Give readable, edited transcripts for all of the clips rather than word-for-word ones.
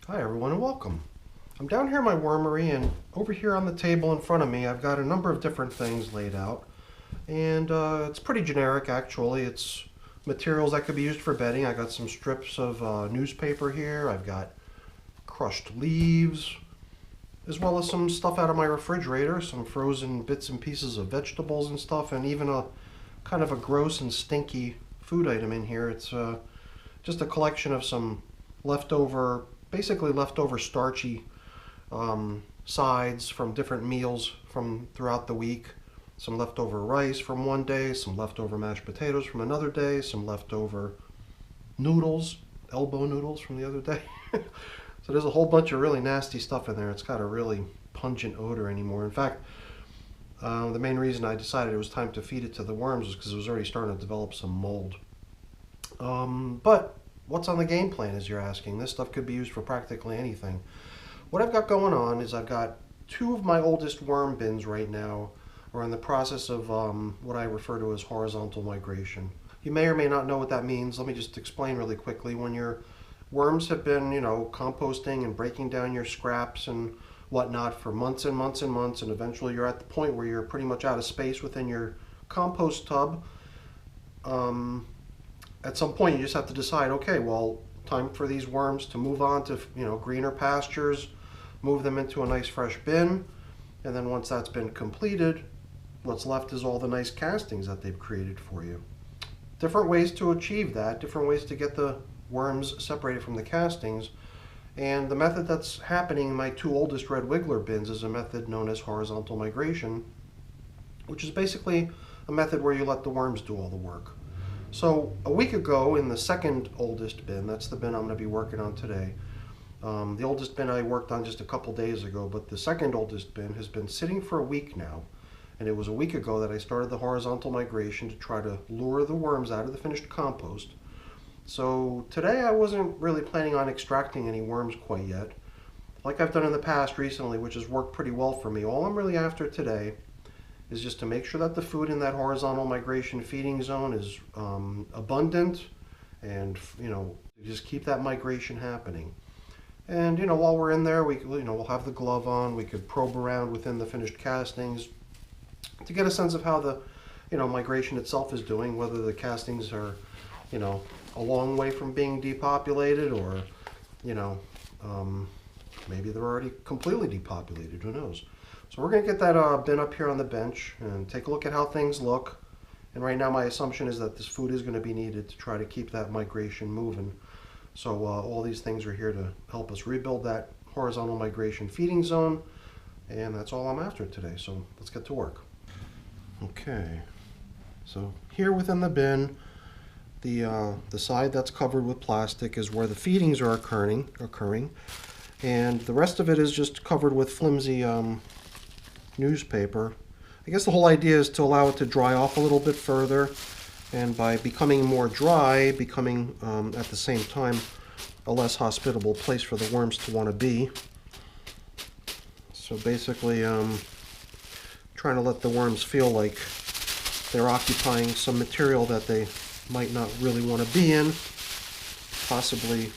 Hi everyone and welcome. I'm down here in my wormery, and over here on the table in front of me I've got a number of different things laid out, and it's pretty generic actually. It's materials that could be used for bedding. I got some strips of newspaper here, I've got crushed leaves, as well as some stuff out of my refrigerator, some frozen bits and pieces of vegetables and stuff, and even a kind of a gross and stinky food item in here. It's just a collection of some leftover, basically leftover starchy sides from different meals from throughout the week. Some leftover rice from one day, some leftover mashed potatoes from another day, some leftover noodles, elbow noodles from the other day. So there's a whole bunch of really nasty stuff in there. It's got a really pungent odor anymore. In fact, the main reason I decided it was time to feed it to the worms was because it was already starting to develop some mold. But what's on the game plan, as you're asking? This stuff could be used for practically anything. What I've got going on is I've got two of my oldest worm bins right now are in the process of what I refer to as horizontal migration. You may or may not know what that means. Let me just explain really quickly. When your worms have been, composting and breaking down your scraps and whatnot for months and months and months, and eventually you're at the point where you're pretty much out of space within your compost tub, at some point you just have to decide, okay, well, time for these worms to move on to greener pastures, move them into a nice fresh bin, and then once that's been completed, what's left is all the nice castings that they've created for you. Different ways to achieve that, different ways to get the worms separated from the castings, and the method that's happening in my two oldest red wiggler bins is a method known as horizontal migration, which is basically a method where you let the worms do all the work. So a week ago in the second oldest bin, that's the bin I'm going to be working on today. The oldest bin I worked on just a couple days ago, but the second oldest bin has been sitting for a week now. And it was a week ago that I started the horizontal migration to try to lure the worms out of the finished compost. So today I wasn't really planning on extracting any worms quite yet. Like I've done in the past recently, which has worked pretty well for me, all I'm really after today is just to make sure that the food in that horizontal migration feeding zone is abundant, and just keep that migration happening. And while we're in there, we'll have the glove on. We could probe around within the finished castings to get a sense of how the migration itself is doing, whether the castings are a long way from being depopulated, or maybe they're already completely depopulated. Who knows? So we're going to get that bin up here on the bench and take a look at how things look. And right now my assumption is that this food is going to be needed to try to keep that migration moving. So all these things are here to help us rebuild that horizontal migration feeding zone. And that's all I'm after today. So let's get to work. Okay. So here within the bin, the side that's covered with plastic is where the feedings are occurring. And the rest of it is just covered with flimsy newspaper. I guess the whole idea is to allow it to dry off a little bit further, and by becoming more dry, becoming at the same time a less hospitable place for the worms to want to be. So basically trying to let the worms feel like they're occupying some material that they might not really want to be in, possibly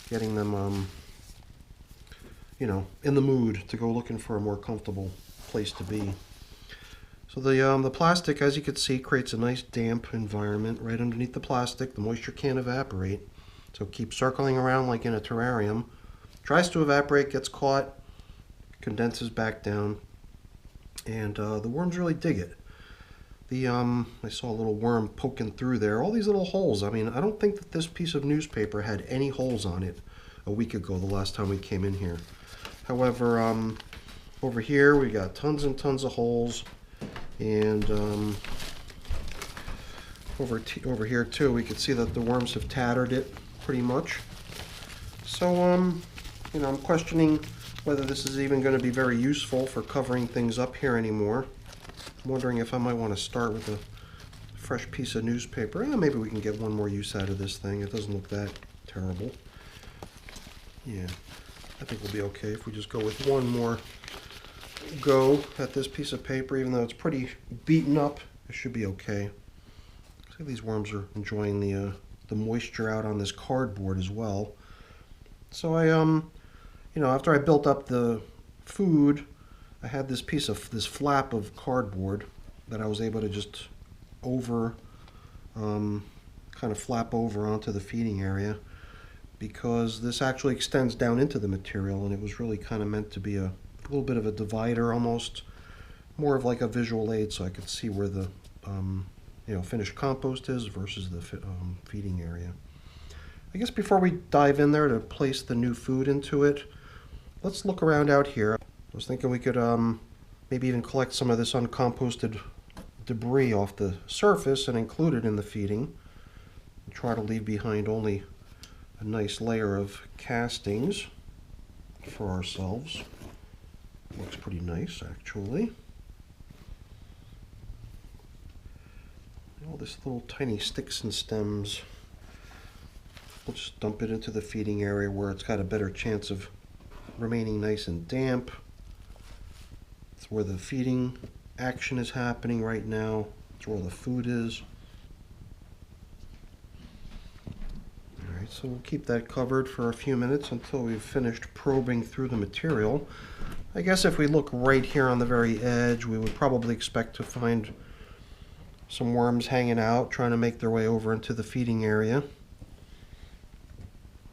getting them in the mood to go looking for a more comfortable place to be. So the plastic, as you can see, creates a nice damp environment right underneath the plastic. The moisture can't evaporate, so keep circling around like in a terrarium. Tries to evaporate, gets caught, condenses back down, and the worms really dig it. I saw a little worm poking through there. All these little holes. I mean, I don't think that this piece of newspaper had any holes on it a week ago, the last time we came in here. However, over here we got tons and tons of holes, and over here too we can see that the worms have tattered it pretty much. So I'm questioning whether this is even going to be very useful for covering things up here anymore. I'm wondering if I might want to start with a fresh piece of newspaper. Maybe we can get one more use out of this thing. It doesn't look that terrible. Yeah, I think we'll be okay if we just go with one more go at this piece of paper. Even though it's pretty beaten up, it should be okay. See, these worms are enjoying the moisture out on this cardboard as well. So I after I built up the food, I had this flap of cardboard that I was able to just kind of flap over onto the feeding area, because this actually extends down into the material, and it was really kind of meant to be a little bit of a divider, almost more of like a visual aid, so I could see where the finished compost is versus the feeding area. I guess before we dive in there to place the new food into it, let's look around out here. I was thinking we could maybe even collect some of this uncomposted debris off the surface and include it in the feeding. And try to leave behind only a nice layer of castings for ourselves. Looks pretty nice, actually. All this little tiny sticks and stems. We'll just dump it into the feeding area where it's got a better chance of remaining nice and damp. It's where the feeding action is happening right now. It's where the food is. Alright, so we'll keep that covered for a few minutes until we've finished probing through the material. I guess if we look right here on the very edge, we would probably expect to find some worms hanging out, trying to make their way over into the feeding area.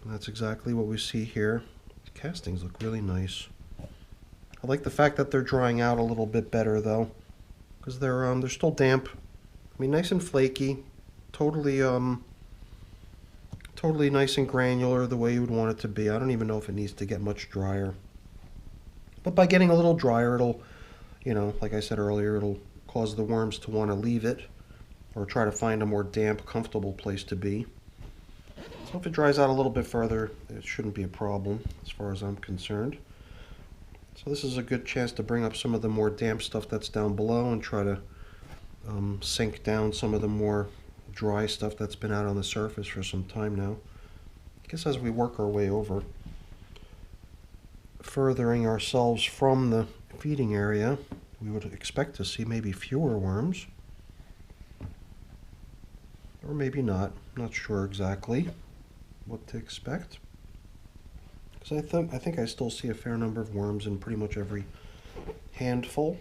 And that's exactly what we see here. The castings look really nice. I like the fact that they're drying out a little bit better though, because they're still damp. I mean, nice and flaky, totally nice and granular the way you would want it to be. I don't even know if it needs to get much drier. But by getting a little drier, it'll, like I said earlier, it'll cause the worms to want to leave it or try to find a more damp, comfortable place to be. So if it dries out a little bit further, it shouldn't be a problem as far as I'm concerned. So this is a good chance to bring up some of the more damp stuff that's down below and try to sink down some of the more dry stuff that's been out on the surface for some time now. I guess as we work our way over, furthering ourselves from the feeding area, we would expect to see maybe fewer worms. Or maybe not. Not sure exactly what to expect. Because I think I still see a fair number of worms in pretty much every handful.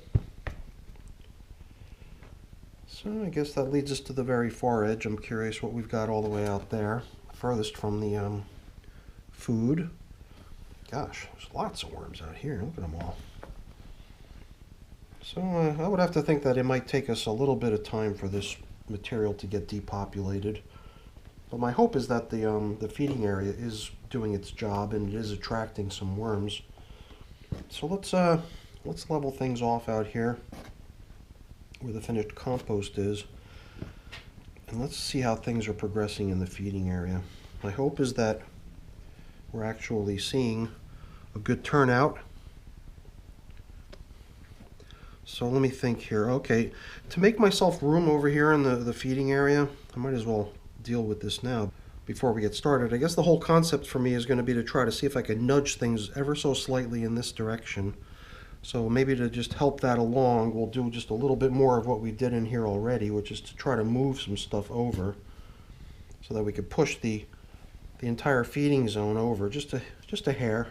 So I guess that leads us to the very far edge. I'm curious what we've got all the way out there, furthest from the food. Gosh, there's lots of worms out here. Look at them all. So I would have to think that it might take us a little bit of time for this material to get depopulated. But my hope is that the feeding area is doing its job and it is attracting some worms. So let's level things off out here where the finished compost is, and let's see how things are progressing in the feeding area. My hope is that we're actually seeing a good turnout. So let me think here. Okay, to make myself room over here in the feeding area, I might as well deal with this now before we get started. I guess the whole concept for me is going to be to try to see if I can nudge things ever so slightly in this direction. So maybe to just help that along, we'll do just a little bit more of what we did in here already, which is to try to move some stuff over so that we could push the entire feeding zone over just a hair,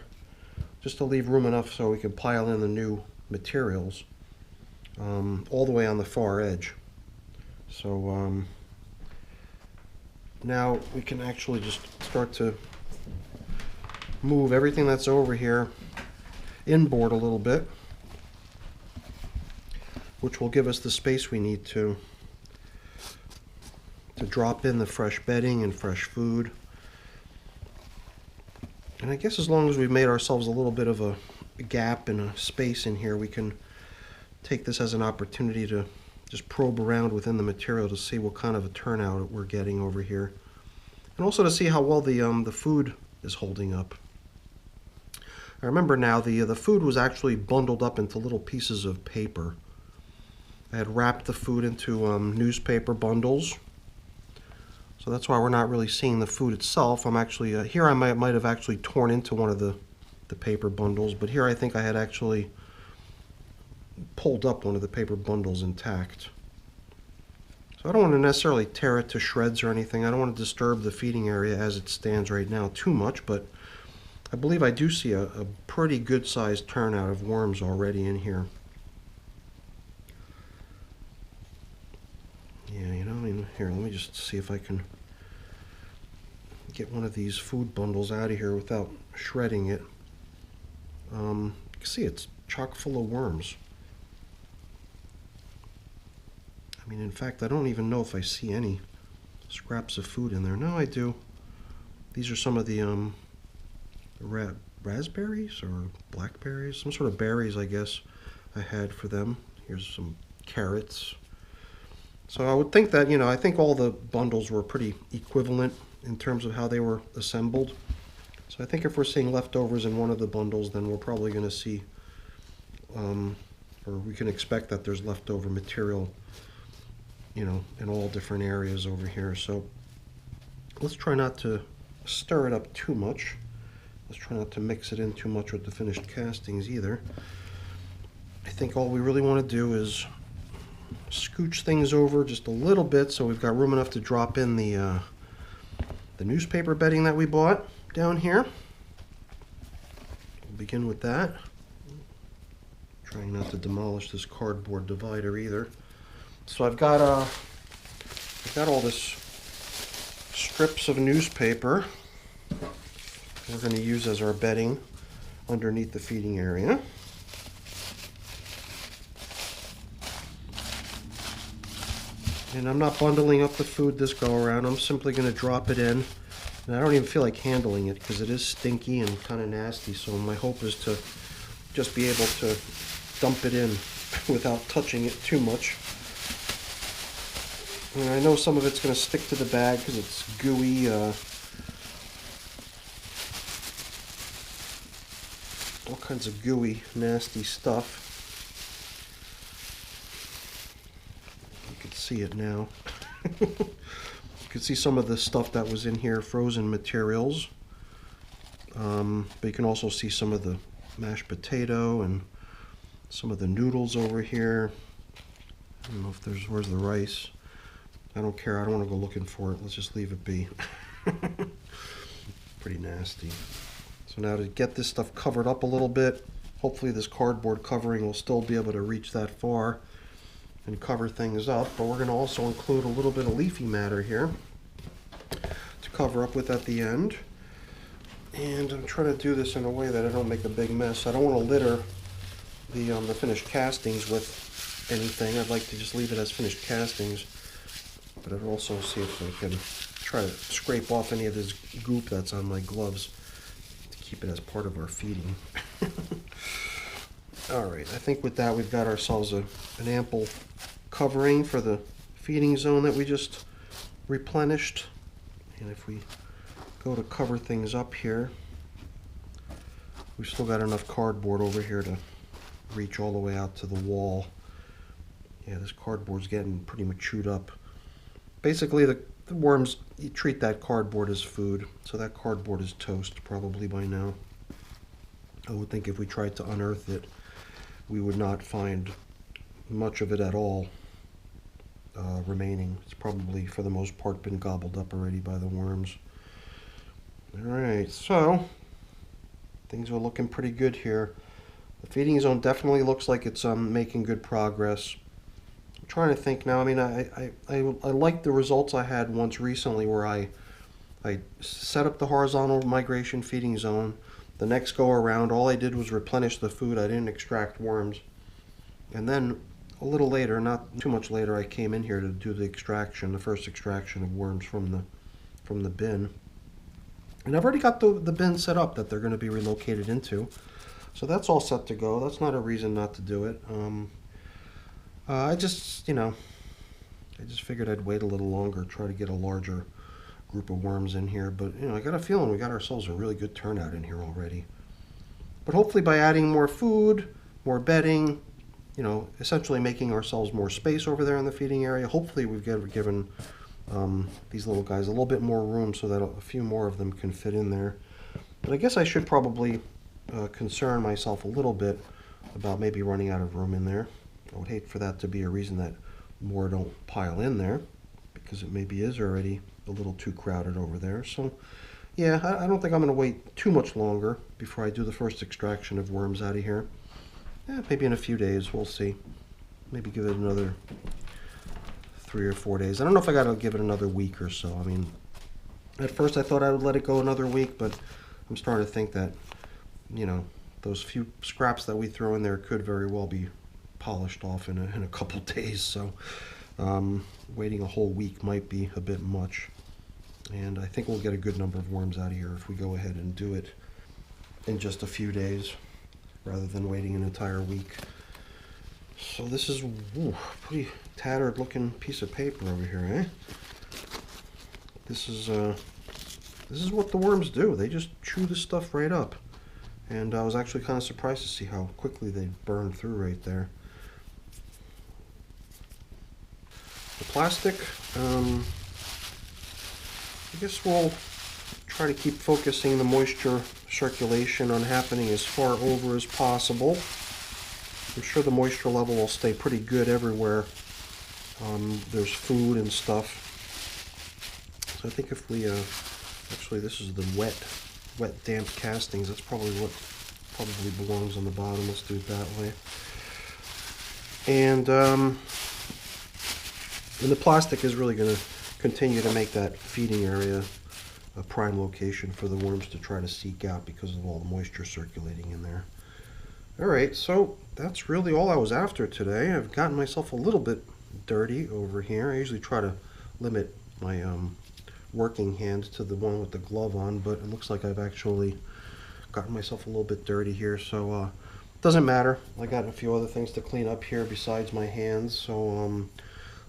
just to leave room enough so we can pile in the new materials all the way on the far edge. So now we can actually just start to move everything that's over here inboard a little bit, which will give us the space we need to drop in the fresh bedding and fresh food. And I guess as long as we've made ourselves a little bit of a gap and a space in here, we can take this as an opportunity to just probe around within the material to see what kind of a turnout we're getting over here, and also to see how well the food is holding up. I remember now the food was actually bundled up into little pieces of paper. I had wrapped the food into newspaper bundles, so that's why we're not really seeing the food itself. I'm actually here I might have actually torn into one of the paper bundles, but here I think I had actually pulled up one of the paper bundles intact. So I don't want to necessarily tear it to shreds or anything. I don't want to disturb the feeding area as it stands right now too much, but I believe I do see a pretty good sized turnout of worms already in here. Yeah, you know, I mean, here, let me just see if I can get one of these food bundles out of here without shredding it. You can see it's chock full of worms. I mean, in fact, I don't even know if I see any scraps of food in there. No, I do. These are some of the raspberries or blackberries, some sort of berries, I guess, I had for them. Here's some carrots. So I would think that, you know, I think all the bundles were pretty equivalent in terms of how they were assembled. So I think if we're seeing leftovers in one of the bundles, then we're probably going to see, or we can expect that there's leftover material, you know, in all different areas over here. So let's try not to stir it up too much. Let's try not to mix it in too much with the finished castings either. I think all we really want to do is scooch things over just a little bit so we've got room enough to drop in the newspaper bedding that we bought down here. We'll begin with that. Trying not to demolish this cardboard divider either. So I've got all this strips of newspaper we're going to use as our bedding underneath the feeding area. And I'm not bundling up the food this go around. I'm simply going to drop it in. And I don't even feel like handling it because it is stinky and kind of nasty. So my hope is to just be able to dump it in without touching it too much. And I know some of it's going to stick to the bag because it's gooey. All kinds of gooey, nasty stuff. You can see it now. You can see some of the stuff that was in here, frozen materials. But you can also see some of the mashed potato and some of the noodles over here. I don't know if where's the rice? I don't care, I don't want to go looking for it. Let's just leave it be. Pretty nasty. So now to get this stuff covered up a little bit, hopefully this cardboard covering will still be able to reach that far and cover things up. But we're going to also include a little bit of leafy matter here to cover up with at the end. And I'm trying to do this in a way that I don't make a big mess. I don't want to litter the finished castings with anything. I'd like to just leave it as finished castings. But I'd also see if I can try to scrape off any of this goop that's on my gloves to keep it as part of our feeding. Alright, I think with that we've got ourselves an ample covering for the feeding zone that we just replenished. And if we go to cover things up here, we've still got enough cardboard over here to reach all the way out to the wall. Yeah, this cardboard's getting pretty much chewed up. Basically, the worms, you treat that cardboard as food, so that cardboard is toast probably by now. I would think if we tried to unearth it, we would not find much of it at all remaining. It's probably, for the most part, been gobbled up already by the worms. Alright, so things are looking pretty good here. The feeding zone definitely looks like it's making good progress. I'm trying to think now. I mean, I like the results I had once recently where I set up the horizontal migration feeding zone. The next go around, all I did was replenish the food. I didn't extract worms. And then a little later, not too much later, I came in here to do the extraction, the first extraction of worms from the bin. And I've already got the bin set up that they're going to be relocated into. So that's all set to go. That's not a reason not to do it. I just figured I'd wait a little longer, try to get a larger group of worms in here. But, I got a feeling we got ourselves a really good turnout in here already. But hopefully by adding more food, more bedding, essentially making ourselves more space over there in the feeding area, hopefully we've given these little guys a little bit more room so that a few more of them can fit in there. But I guess I should probably concern myself a little bit about maybe running out of room in there. I would hate for that to be a reason that more don't pile in there, because it maybe is already a little too crowded over there. So yeah, I don't think I'm going to wait too much longer before I do the first extraction of worms out of here. Yeah, maybe in a few days, we'll see. Maybe give it another 3 or 4 days. I don't know if I got to give it another week or so. I mean, at first I thought I would let it go another week, but I'm starting to think that, you know, those few scraps that we throw in there could very well be polished off in a couple days. So waiting a whole week might be a bit much. And I think we'll get a good number of worms out of here if we go ahead and do it in just a few days rather than waiting an entire week. So this is a pretty tattered looking piece of paper over here, eh? This is what the worms do. They just chew this stuff right up. And I was actually kind of surprised to see how quickly they burned through right there. The plastic, I guess we'll try to keep focusing the moisture circulation on happening as far over as possible. I'm sure the moisture level will stay pretty good everywhere there's food and stuff. So I think if we, actually this is the wet damp castings, that's probably what probably belongs on the bottom. Let's do it that way. And the plastic is really going to continue to make that feeding area a prime location for the worms to try to seek out because of all the moisture circulating in there. Alright, so that's really all I was after today. I've gotten myself a little bit dirty over here. I usually try to limit my working hand to the one with the glove on, but it looks like I've actually gotten myself a little bit dirty here, so doesn't matter. I got a few other things to clean up here besides my hands, so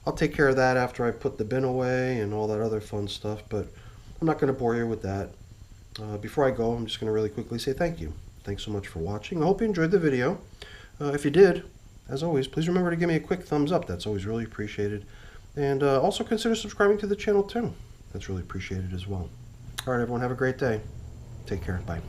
I'll take care of that after I put the bin away and all that other fun stuff, but I'm not going to bore you with that. Before I go, I'm just going to really quickly say thank you. Thanks so much for watching. I hope you enjoyed the video. If you did, as always, please remember to give me a quick thumbs up. That's always really appreciated. And also consider subscribing to the channel too. That's really appreciated as well. All right, everyone, have a great day. Take care. Bye.